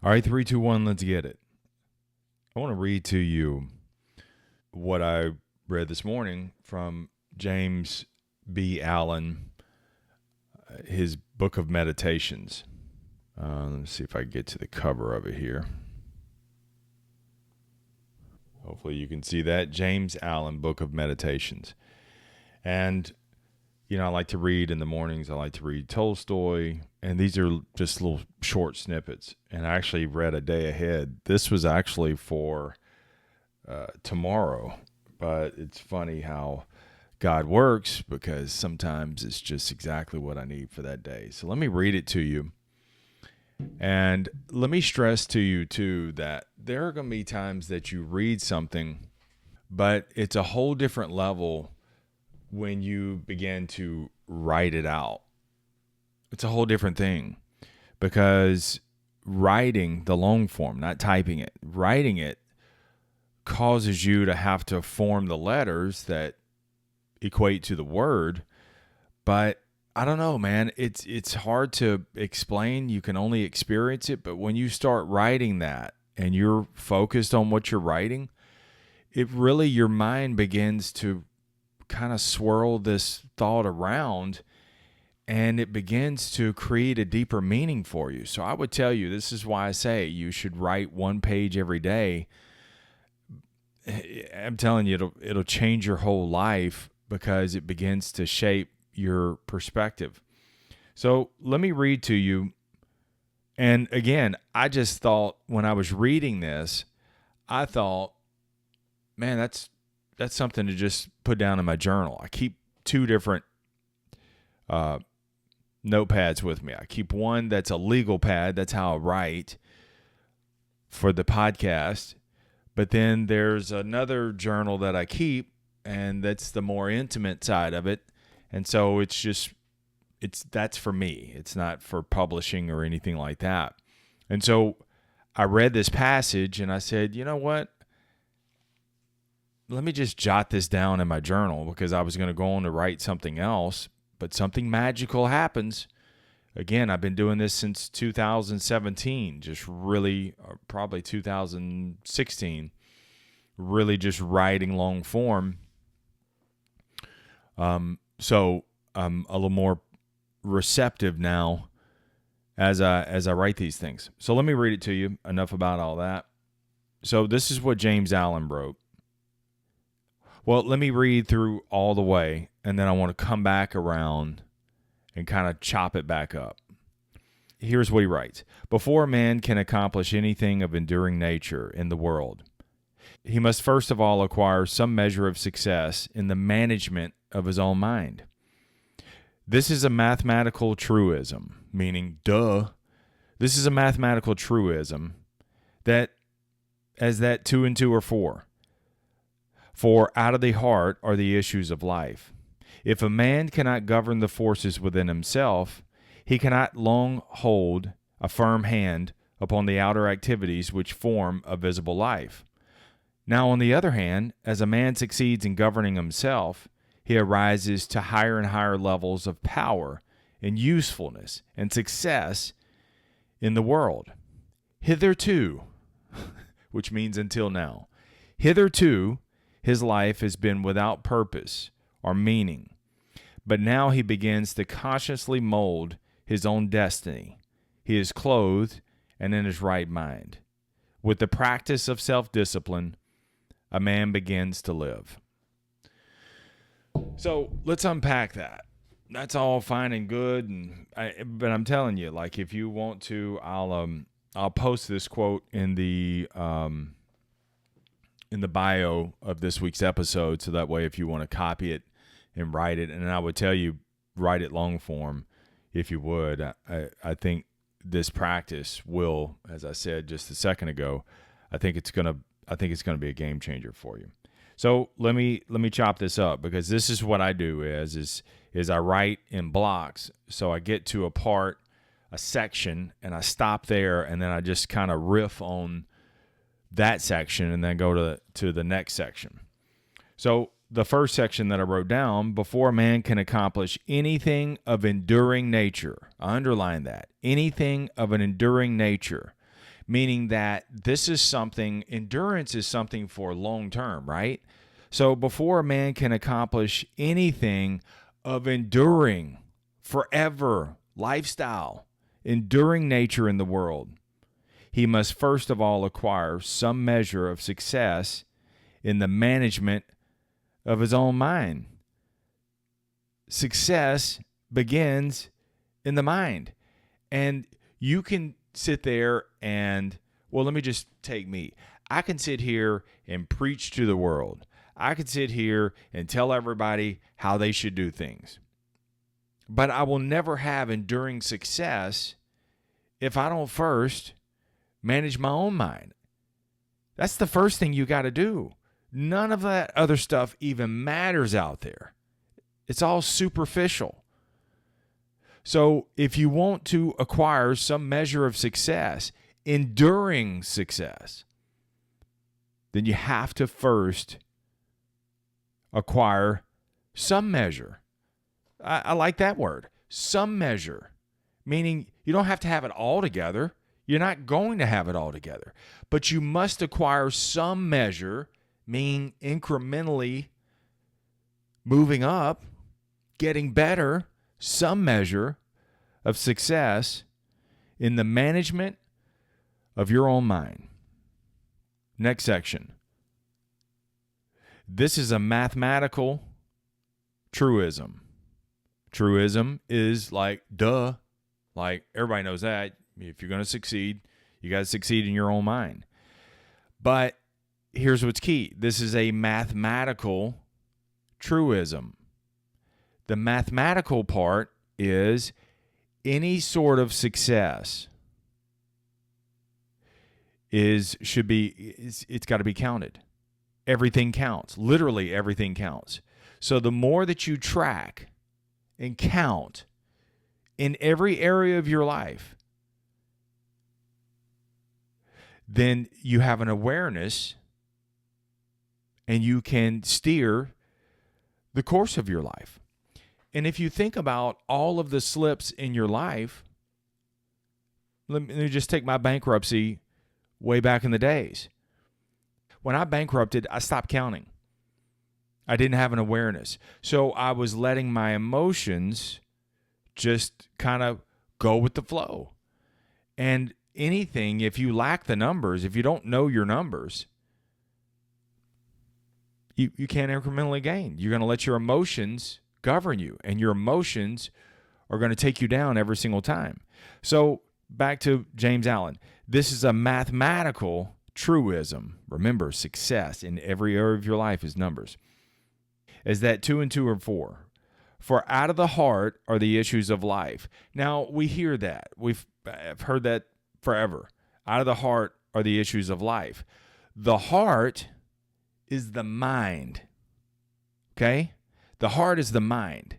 All right, three, two, one, let's get it. I want to read to you what I read this morning from James B. Allen, his book of meditations. Let me see if I can get to the cover of it here. Hopefully you can see that. James Allen, Book of Meditations. And, I like to read in the mornings. I like to read Tolstoy. And these are just little short snippets. And I actually read a day ahead. This was actually for tomorrow. But it's funny how God works, because sometimes it's just exactly what I need for that day. So let me read it to you. And let me stress to you, too, that there are going to be times that you read something, but it's a whole different level when you begin to write it out. It's a whole different thing, because writing the long form, not typing it, writing it causes you to have to form the letters that equate to the word. But I don't know, man. It's hard to explain. You can only experience it. But when you start writing that and you're focused on what you're writing, it really, your mind begins to kind of swirl this thought around, and it begins to create a deeper meaning for you. So I would tell you, this is why I say you should write one page every day. I'm telling you, it'll change your whole life, because it begins to shape your perspective. So let me read to you. And again, I just thought, when I was reading this, I thought, man, that's something to just put down in my journal. I keep two different notepads with me. I keep one that's a legal pad. That's how I write for the podcast. But then there's another journal that I keep, and that's the more intimate side of it. And so that's for me. It's not for publishing or anything like that. And so I read this passage and I said, you know what? Let me just jot this down in my journal, because I was going to go on to write something else, but something magical happens. Again, I've been doing this since 2017, just really, probably 2016, really just writing long form. So I'm a little more receptive now as I write these things. So let me read it to you. Enough about all that. So this is what James Allen wrote. Well, let me read through all the way, and then I want to come back around and kind of chop it back up. Here's what he writes. Before a man can accomplish anything of enduring nature in the world, he must first of all acquire some measure of success in the management of his own mind. This is a mathematical truism, meaning, this is a mathematical truism that 2 and 2 are 4. For out of the heart are the issues of life. If a man cannot govern the forces within himself, he cannot long hold a firm hand upon the outer activities which form a visible life. Now, on the other hand, as a man succeeds in governing himself, he arises to higher and higher levels of power and usefulness and success in the world. Hitherto, which means until now, hitherto, his life has been without purpose or meaning, but now he begins to consciously mold his own destiny. He is clothed and in his right mind. With the practice of self-discipline, a man begins to live. So let's unpack that. That's all fine and good, but I'm telling you, like, if you want to, I'll post this quote in the bio of this week's episode, so that way if you want to copy it and write it, and I would tell you, write it long form if you would. I think this practice will, as I said just a second ago, I think it's gonna be a game changer for you. So let me chop this up, because this is what I do is I write in blocks. So I get to a section, and I stop there, and then I just kind of riff on that section and then go to the next section. So the first section that I wrote down, before a man can accomplish anything of enduring nature, I underline that, anything of an enduring nature, meaning that endurance is something for long term, right? So before a man can accomplish anything of enduring forever lifestyle, enduring nature in the world, he must first of all acquire some measure of success in the management of his own mind. Success begins in the mind. And you can sit there and, well, let me just take me. I can sit here and preach to the world. I can sit here and tell everybody how they should do things. But I will never have enduring success if I don't first manage my own mind. That's the first thing you got to do. None of that other stuff even matters out there. It's all superficial. So if you want to acquire some measure of success, enduring success, then you have to first acquire some measure. I like that word, some measure, meaning you don't have to have it all together. You're not going to have it all together, but you must acquire some measure, meaning incrementally moving up, getting better, some measure of success in the management of your own mind. Next section. This is a mathematical truism. Truism is like, duh, like everybody knows that. If you're going to succeed, you got to succeed in your own mind. But here's what's key. This is a mathematical truism. The mathematical part is any sort of success it's got to be counted. Everything counts. Literally everything counts. So the more that you track and count in every area of your life, then you have an awareness and you can steer the course of your life. And if you think about all of the slips in your life, let me just take my bankruptcy way back in the days. When I bankrupted, I stopped counting. I didn't have an awareness. So I was letting my emotions just kind of go with the flow. And anything, if you lack the numbers, if you don't know your numbers, you can't incrementally gain. You're going to let your emotions govern you, and your emotions are going to take you down every single time. So back to James Allen. This is a mathematical truism. Remember, success in every area of your life is numbers. Is that 2 and 2 are 4? For out of the heart are the issues of life. Now, we hear that. I've heard that forever. Out of the heart are the issues of life. The heart is the mind. Okay? The heart is the mind.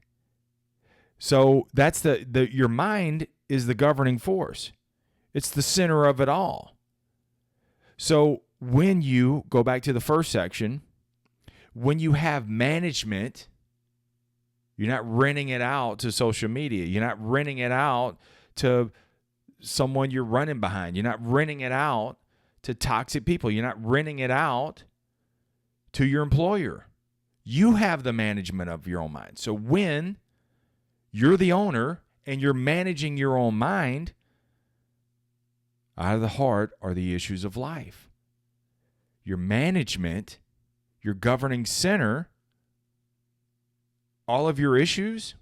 So that's your mind is the governing force. It's the center of it all. So when you go back to the first section, when you have management, you're not renting it out to social media. You're not renting it out to someone you're running behind. You're not renting it out to toxic people. You're not renting it out to your employer. You have the management of your own mind. So when you're the owner and you're managing your own mind, out of the heart are the issues of life. Your management, your governing center, all of your issues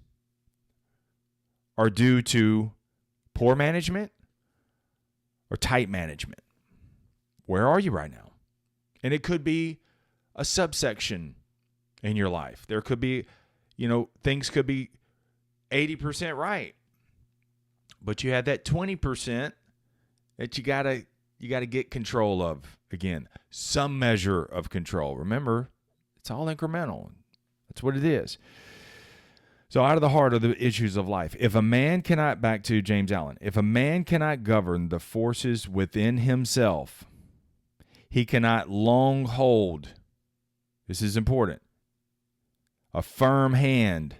are due to poor management or tight management. Where are you right now? And it could be a subsection in your life. There could be, things could be 80% right, but you have that 20% that you gotta get control of. Again, some measure of control. Remember, it's all incremental. That's what it is. So out of the heart are the issues of life. Back to James Allen, if a man cannot govern the forces within himself, he cannot long hold, this is important, a firm hand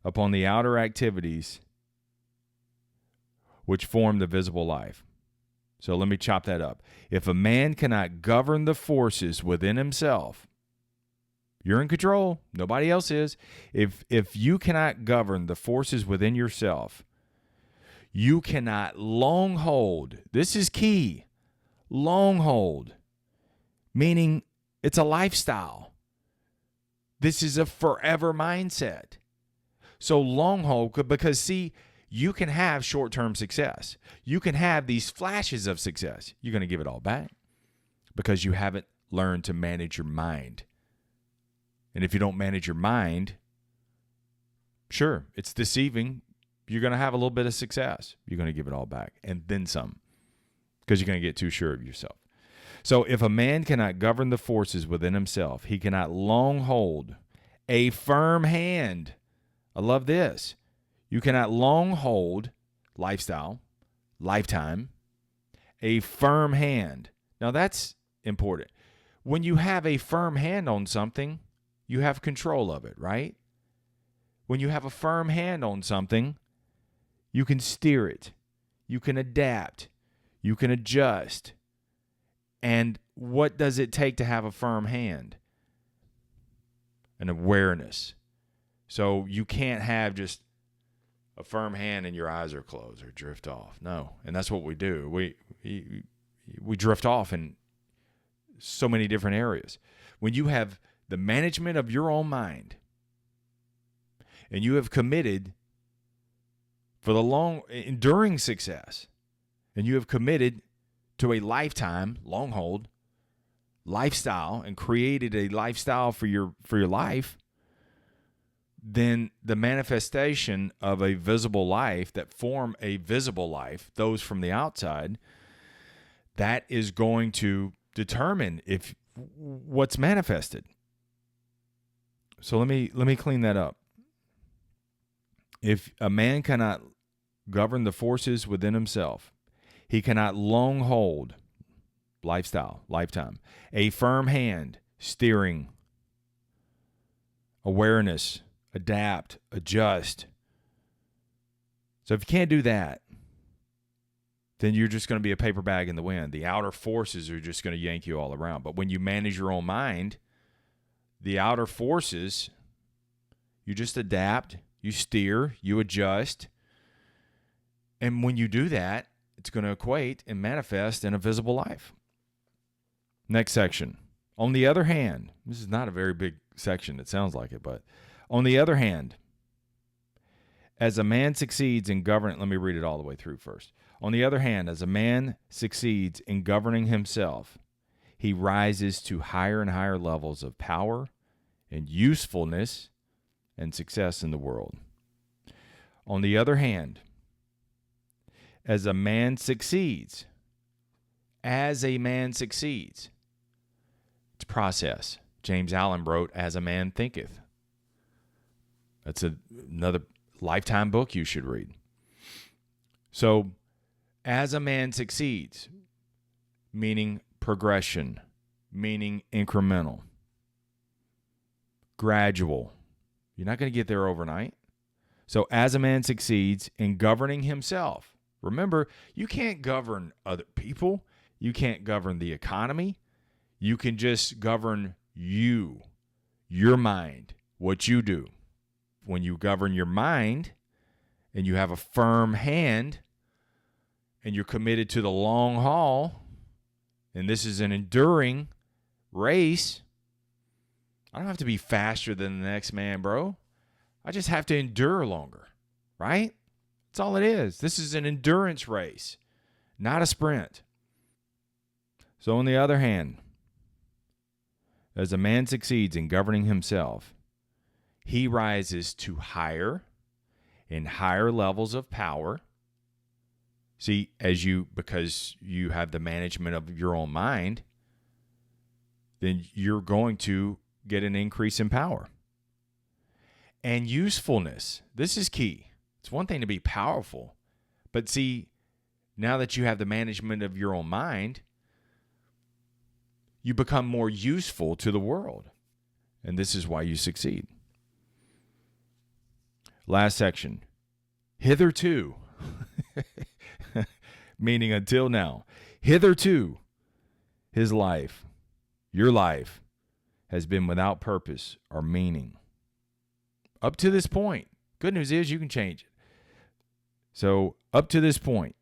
upon the outer activities which form the visible life. So let me chop that up. If a man cannot govern the forces within himself, you're in control. Nobody else is. If you cannot govern the forces within yourself, you cannot long hold. This is key. Long hold, meaning it's a lifestyle. This is a forever mindset. So long hold, because see, you can have short-term success. You can have these flashes of success. You're going to give it all back because you haven't learned to manage your mind. And if you don't manage your mind, sure, it's deceiving. You're going to have a little bit of success. You're going to give it all back and then some because you're going to get too sure of yourself. So if a man cannot govern the forces within himself, he cannot long hold a firm hand. I love this. You cannot long hold lifestyle, lifetime, a firm hand. Now that's important. When you have a firm hand on something, you have control of it, right? When you have a firm hand on something, you can steer it. You can adapt. You can adjust. And what does it take to have a firm hand? An awareness. So you can't have just a firm hand and your eyes are closed or drift off. No. And that's what we do. We drift off in so many different areas. When you have the management of your own mind and you have committed for the long, enduring success, and you have committed to a lifetime, long hold, lifestyle, and created a lifestyle for your life, then the manifestation of a visible life that form a visible life, those from the outside, that is going to determine if what's manifested. So let me clean that up. If a man cannot govern the forces within himself, he cannot long hold lifestyle, lifetime, a firm hand, steering, awareness, adapt, adjust. So if you can't do that, then you're just going to be a paper bag in the wind. The outer forces are just going to yank you all around. But when you manage your own mind, the outer forces, you just adapt, you steer, you adjust. And when you do that, it's going to equate and manifest in a visible life. Next section. On the other hand, this is not a very big section. It sounds like it, but on the other hand, as a man succeeds in governing, let me read it all the way through first. On the other hand, as a man succeeds in governing himself, he rises to higher and higher levels of power and usefulness and success in the world. On the other hand, as a man succeeds, it's a process. James Allen wrote, As a Man Thinketh. That's another lifetime book you should read. So, as a man succeeds, meaning progression, meaning incremental, gradual. You're not going to get there overnight. So, as a man succeeds in governing himself, remember, you can't govern other people. You can't govern the economy. You can just govern you, your mind, what you do. When you govern your mind and you have a firm hand and you're committed to the long haul, and this is an enduring race, I don't have to be faster than the next man, bro. I just have to endure longer, right? That's all it is. This is an endurance race, not a sprint. So on the other hand, as a man succeeds in governing himself, he rises to higher and higher levels of power. See, because you have the management of your own mind, then you're going to get an increase in power. And usefulness. This is key. It's one thing to be powerful, but see, now that you have the management of your own mind, you become more useful to the world. And this is why you succeed. Last section. Hitherto, meaning until now, Hitherto, his life, your life, has been without purpose or meaning. Up to this point, good news is you can change it. So, up to this point,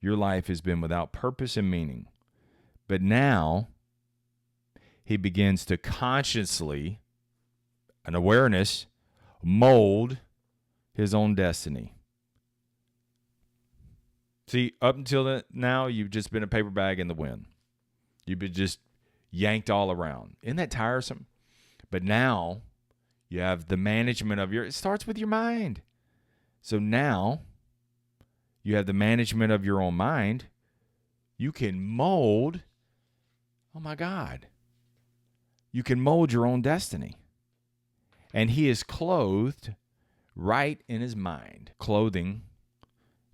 your life has been without purpose and meaning. But now, he begins to consciously, an awareness, mold his own destiny. See, up until now, you've just been a paper bag in the wind. You've been just yanked all around. Isn't that tiresome? But now, you have the management of it starts with your mind. So now, you have the management of your own mind. You can mold, oh my God, you can mold your own destiny. And he is clothed right in his mind. Clothing,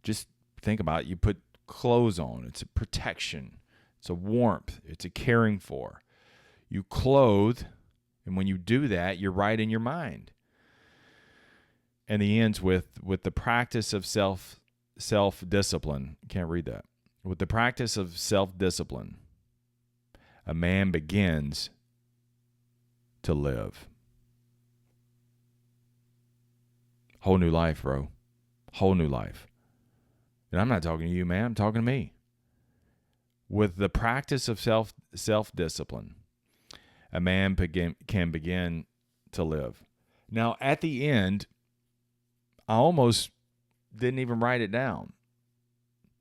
just think about it. You put clothes on. It's a protection. It's a warmth. It's a caring for. You clothe, and when you do that, you're right in your mind. And he ends with the practice of self-discipline. Can't read that. With the practice of self-discipline, a man begins to live. Whole new life, bro. Whole new life. And I'm not talking to you, man. I'm talking to me. With the practice of self-discipline, a man can begin to live. Now, at the end, I almost didn't even write it down.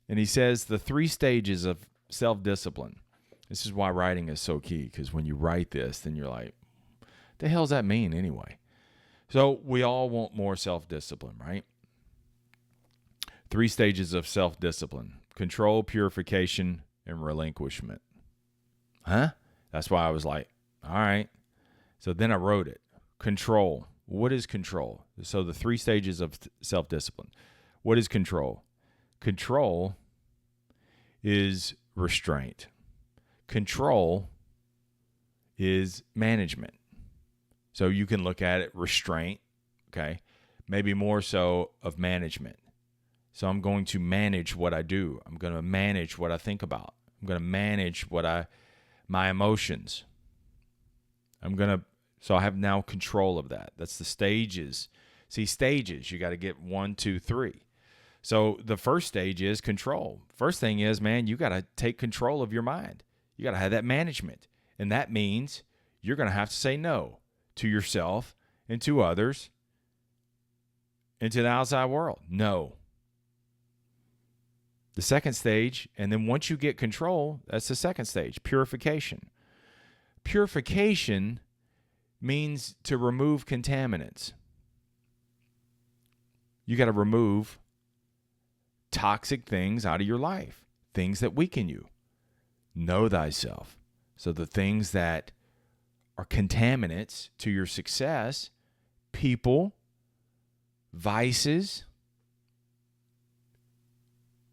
And he says the 3 stages of self-discipline. This is why writing is so key, because when you write this, then you're like, the hell does that mean anyway? So we all want more self-discipline, right? 3 stages of self-discipline: control, purification, and relinquishment. Huh? That's why I was like, all right. So then I wrote it. Control. What is control? So the 3 stages of self-discipline. What is control? Control is restraint. Control is management. So you can look at it restraint, okay? Maybe more so of management. So I'm going to manage what I do. I'm going to manage what I think about. I'm going to manage my emotions. So I have now control of that. That's the stages. See, stages, you got to get 1, 2, 3. So the first stage is control. First thing is, man, you got to take control of your mind. You got to have that management. And that means you're going to have to say no to yourself and to others and to the outside world. No. The second stage, and then once you get control, that's the second stage, purification. Purification means to remove contaminants. You got to remove toxic things out of your life, things that weaken you. Know thyself. So the things that are contaminants to your success, people, vices,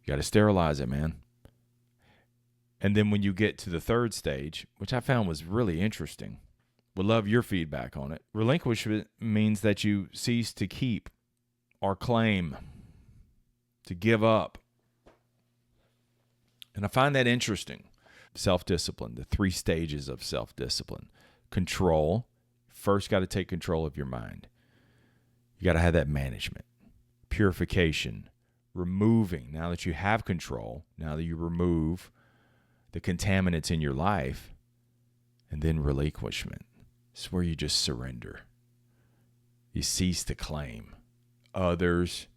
you got to sterilize it, man. And then when you get to the third stage, which I found was really interesting, would love your feedback on it. Relinquishment means that you cease to keep or claim, to give up. And I find that interesting. Self-discipline, the 3 stages of self-discipline. Control. First, got to take control of your mind. You got to have that management. Purification. Removing. Now that you have control, now that you remove the contaminants in your life, and then relinquishment. It's where you just surrender. You cease to claim others,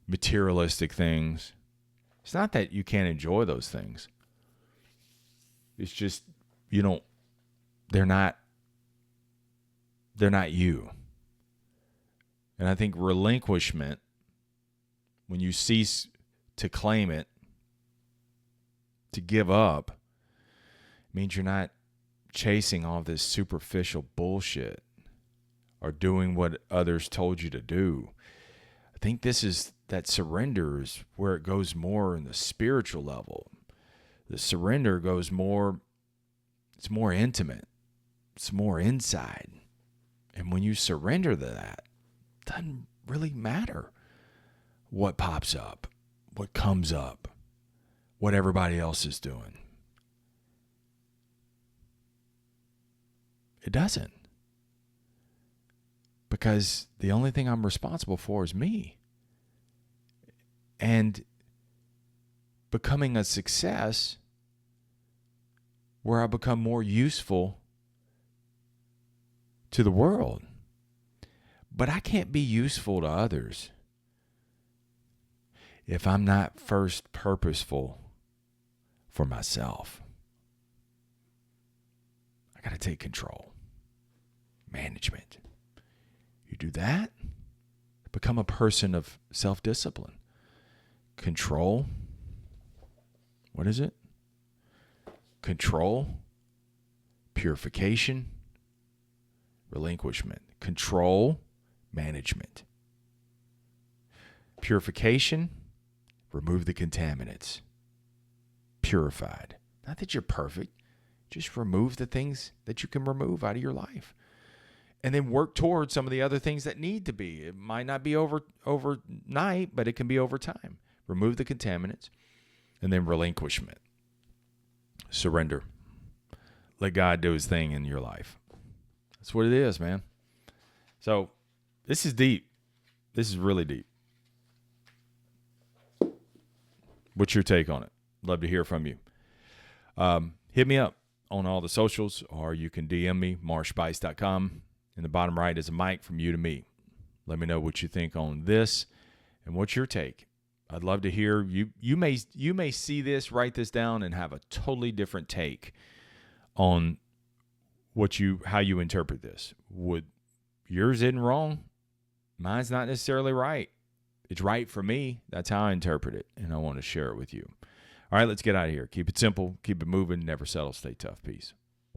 materialistic things. It's not that you can't enjoy those things. It's just they're not you. And I think relinquishment, when you cease to claim it, to give up, means you're not chasing all this superficial bullshit or doing what others told you to do. I think that surrender is where it goes more in the spiritual level. The surrender goes more, it's more intimate. It's more inside. And when you surrender to that, it doesn't really matter what pops up, what comes up, what everybody else is doing. It doesn't. Because the only thing I'm responsible for is me. And becoming a success where I become more useful to the world. But I can't be useful to others if I'm not first purposeful for myself. I got to take control. Management. You do that, become a person of self-discipline. Control. What is it? Control. Purification. Relinquishment. Control. Management. Purification. Remove the contaminants. Purified. Not that you're perfect. Just remove the things that you can remove out of your life. And then work towards some of the other things that need to be. It might not be overnight, but it can be over time. Remove the contaminants. And then relinquishment. Surrender. Let God do his thing in your life. That's what it is, man. So this is deep. This is really deep. What's your take on it? Love to hear from you. Hit me up on all the socials, or you can DM me, marshbuice.com. In the bottom right is a mic from you to me. Let me know what you think on this and what's your take. I'd love to hear you. You may see this, write this down, and have a totally different take on how you interpret this. Yours isn't wrong. Mine's not necessarily right. It's right for me. That's how I interpret it, and I want to share it with you. All right, let's get out of here. Keep it simple. Keep it moving. Never settle. Stay tough. Peace.